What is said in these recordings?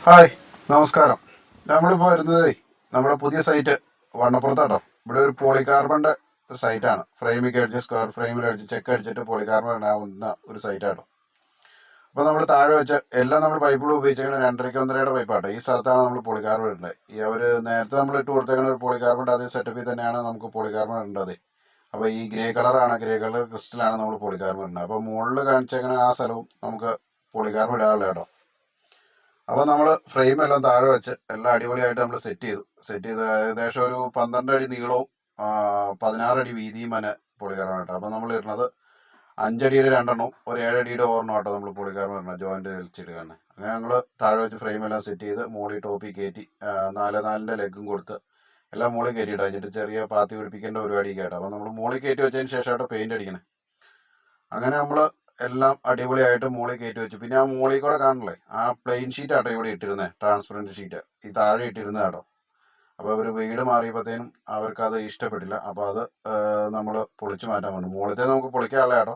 Hi, നമസ്കാരം. നമ്മളിപ്പോൾ വരുന്നത് നമ്മുടെ പുതിയ സൈറ്റ് വണ്ണപ്പുറത്താട്ടോ. ഇവിടെ ഒരു പോളികാർബണിൻ്റെ സൈറ്റാണ്. ഫ്രെയിമൊക്കെ അടിച്ച് സ്ക്വയർ ഫ്രെയിമിലടിച്ച് ചെക്ക് അടിച്ചിട്ട് പോളികാർബൺ ഉണ്ടാവുന്ന ഒരു സൈറ്റാട്ടോ. അപ്പോൾ നമ്മൾ താഴെ വെച്ച് എല്ലാം നമ്മൾ പൈപ്പുകൾ ഉപയോഗിച്ചിരിക്കുന്നത് 2.5 പൈപ്പാട്ടോ. ഈ സ്ഥലത്താണ് നമ്മൾ പോളികാർബൺ ഇടേണ്ടത്. ഈ അവർ നേരത്തെ നമ്മൾ ഇട്ട് കൊടുത്തേക്കുന്ന ഒരു പോളികാർബണിൻ്റെ അതേ സെറ്റപ്പിൽ തന്നെയാണ് നമുക്ക് പോളികാർബൺ ഇടേണ്ടത്. അപ്പോൾ ഈ ഗ്രേ കളർ ക്രിസ്റ്റലാണ് നമ്മൾ പോളികാർബൺ ഇടുന്നത്. അപ്പോൾ മുകളിൽ കാണിച്ചേക്കുന്ന ആ സ്ഥലവും നമുക്ക് പോളികാർബൺ ഇടാനുള്ള കേട്ടോ. അപ്പോൾ നമ്മൾ ഫ്രെയിം എല്ലാം താഴെ വെച്ച് എല്ലാം അടിപൊളിയായിട്ട് നമ്മൾ സെറ്റ് ചെയ്ത് ഏകദേശം ഒരു 12 അടി നീളവും 16 അടി വീതിയും തന്നെ പോളികാർബൺ കേട്ടോ. അപ്പോൾ നമ്മൾ ഇടുന്നത് 5 അടിയുടെ 2 ഒരു 7 അടിയുടെ 1 കേട്ടോ. നമ്മൾ പോളികാർബൺ ഇടണം ജോയിന്റ് വലിച്ചിടുകയാണ്. അങ്ങനെ ഞങ്ങൾ താഴെ വെച്ച് ഫ്രെയിം എല്ലാം സെറ്റ് ചെയ്ത് മോളി ടോപ്പിൽ കയറ്റി 4 ലെഗും കൊടുത്ത് എല്ലാം മോളിൽ കയറ്റി ഇടാം. എന്നിട്ട് ചെറിയ പാത്തി പിടിപ്പിക്കേണ്ട പരിപാടിയൊക്കെ ആയിട്ട്. അപ്പോൾ നമ്മൾ മോളിൽ കയറ്റി വെച്ചതിന് ശേഷമായിട്ട് പെയിന്റ് അടിക്കണേ. അങ്ങനെ നമ്മൾ എല്ലാം അടിപൊളിയായിട്ട് മോളിൽ കയറ്റി വെച്ചു. പിന്നെ ആ മോളിൽ കൂടെ കാണില്ലേ, ആ പ്ലെയിൻ ഷീറ്റ് ആട്ടോ ഇവിടെ ഇട്ടിരുന്നത്, ട്രാൻസ്പെറൻറ്റ് ഷീറ്റ് ഈ താഴെ ഇട്ടിരുന്നത് കേട്ടോ. അപ്പോൾ അവർ വീട് മാറിയപ്പോഴത്തേനും അവർക്കത് ഇഷ്ടപ്പെട്ടില്ല. അപ്പോൾ അത് നമ്മൾ പൊളിച്ച് മാറ്റാൻ പറഞ്ഞു. മുകളിലത്തെ നമുക്ക് പൊളിക്കാനുള്ള കേട്ടോ.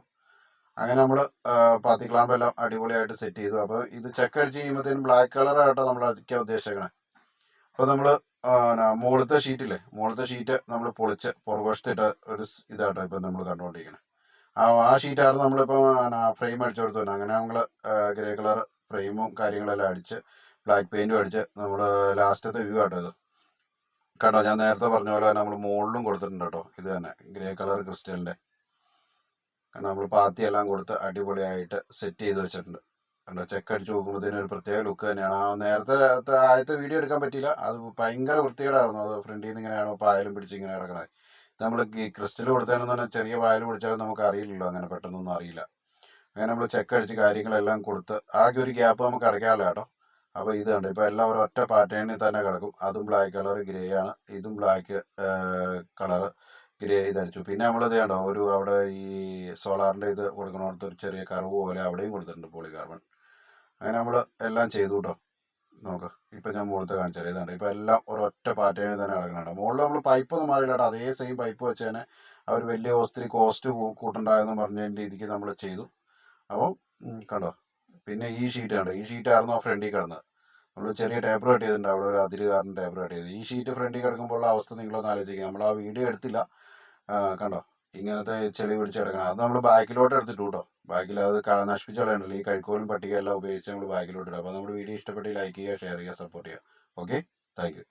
അങ്ങനെ നമ്മൾ പാത്തി ക്ലാമ്പെല്ലാം അടിപൊളിയായിട്ട് സെറ്റ് ചെയ്തു. അപ്പോൾ ഇത് ചെക്ക് അടിച്ച് ചെയ്യുമ്പോഴത്തേനും ബ്ലാക്ക് കളറായിട്ടോ നമ്മൾ അടിക്കാൻ ഉദ്ദേശിച്ചേക്കണേ. അപ്പോൾ നമ്മൾ മുകളിലത്തെ ഷീറ്റ് നമ്മൾ പൊളിച്ച് പുറകുവശത്തിട്ട ഒരു ഇതാട്ടോ ഇപ്പം നമ്മൾ കണ്ടുകൊണ്ടിരിക്കുന്നത്. ആ ഷീറ്റായിരുന്നു നമ്മളിപ്പോൾ ഫ്രെയിം അടിച്ചു കൊടുത്തു. അങ്ങനെ നമ്മൾ ഗ്രേ കളർ ഫ്രെയിമും കാര്യങ്ങളെല്ലാം അടിച്ച് ബ്ലാക്ക് പെയിൻറ്റും അടിച്ച് നമ്മൾ ലാസ്റ്റത്തെ വ്യൂ ആട്ടോ ഇത് കേട്ടോ. ഞാൻ നേരത്തെ പറഞ്ഞ പോലെ നമ്മൾ മുകളിലും കൊടുത്തിട്ടുണ്ട് കേട്ടോ. ഇത് തന്നെ ഗ്രേ കളർ ക്രിസ്റ്റലിൻ്റെ നമ്മൾ പാത്തിയെല്ലാം കൊടുത്ത് അടിപൊളിയായിട്ട് സെറ്റ് ചെയ്ത് വെച്ചിട്ടുണ്ട് കണ്ടോ. ചെക്ക് അടിച്ച് നോക്കുമ്പോഴത്തേനും ഒരു പ്രത്യേക ലുക്ക് തന്നെയാണ്. ആ നേരത്തെ ആദ്യത്തെ വീഡിയോ എടുക്കാൻ പറ്റിയില്ല, അത് ഭയങ്കര വൃത്തികേടായിരുന്നു. അത് ഫ്രണ്ടിൽ നിന്ന് ഇങ്ങനെയാണോ പായലും പിടിച്ച് ഇങ്ങനെ കിടക്കണത്. നമ്മൾ ഈ ക്രിസ്റ്റൽ കൊടുത്തതെന്ന് പറഞ്ഞാൽ ചെറിയ പായൽ പിടിച്ചാലും നമുക്ക് അറിയില്ലല്ലോ, അങ്ങനെ പെട്ടെന്നൊന്നും അറിയില്ല. അങ്ങനെ നമ്മൾ ചെക്ക് അടിച്ച് കാര്യങ്ങളെല്ലാം കൊടുത്ത് ആകെ ഒരു ഗ്യാപ്പ് നമുക്ക് അടയ്ക്കാമല്ലോ കേട്ടോ. അപ്പോൾ ഇത് കണ്ടോ, ഇപ്പോൾ എല്ലാം ഒരൊറ്റ പാറ്റേണിൽ തന്നെ കിടക്കും. അതും ബ്ലാക്ക് കളർ ഗ്രേ ആണ്, ഇതും ബ്ലാക്ക് കളർ ഗ്രേ ഇതടിച്ചു. പിന്നെ നമ്മളിത് കണ്ടോ, ഒരു അവിടെ ഈ സോളാറിൻ്റെ ഇത് കൊടുക്കണോടത്ത് ഒരു ചെറിയ കർവ് പോലെ അവിടെയും കൊടുത്തിട്ടുണ്ട് പോളികാർബൺ. അങ്ങനെ നമ്മൾ എല്ലാം ചെയ്തു കേട്ടോ. നോക്ക്, ഇപ്പം ഞാൻ മുകളിലത്തെ കാണിച്ചു തരാം. ഇതാണ് ഇപ്പം എല്ലാം ഒരൊറ്റ പാറ്റേണിൽ തന്നെ കിടക്കുന്നുണ്ട്. മുകളിൽ നമ്മൾ പൈപ്പൊന്നും മാറിയില്ല കേട്ടോ. അതേ സെയിം പൈപ്പ് വെച്ച് തന്നെ അവർ വലിയ ഒത്തിരി കോസ്റ്റ് കൂട്ടുണ്ടായെന്ന് പറഞ്ഞതിൻ്റെ രീതിക്ക് നമ്മൾ ചെയ്തു. അപ്പം കണ്ടോ, പിന്നെ ഈ ഷീറ്റ് കണ്ടോ, ഈ ഷീറ്റായിരുന്നു ആ ഫ്രണ്ടിൽ കിടന്നത്. നമ്മൾ ചെറിയ ടേപ്പർ കട്ട് ചെയ്തിട്ടുണ്ട്, അവിടെ ഒരു അതിരുകാരൻ ടേപ്പർ കട്ട് ചെയ്ത്. ഈ ഷീറ്റ് ഫ്രണ്ടിൽ കിടക്കുമ്പോൾ ഉള്ള അവസ്ഥ നിങ്ങളൊന്ന് ആലോചിക്കുക. നമ്മൾ ആ വീഡിയോ എടുത്തില്ല, കണ്ടോ ഇങ്ങനത്തെ ചെളി പിടിച്ച് കിടക്കണം. അത് നമ്മൾ ബാക്കിലോട്ട് എടുത്തിട്ടു കേട്ടോ. ബാക്കിൽ അത് നശിപ്പിച്ച് കളയണ്ടല്ലോ. ഈ കഴുക്കോലും പട്ടികയെല്ലാം ഉപയോഗിച്ച് നമ്മൾ ബാക്കിലോട്ട് ഇടുക. അപ്പോൾ നമ്മുടെ വീഡിയോ ഇഷ്ടപ്പെട്ട് ലൈക്ക് ചെയ്യുക, ഷെയർ ചെയ്യുക, സപ്പോർട്ട് ചെയ്യുക. Okay, thank you.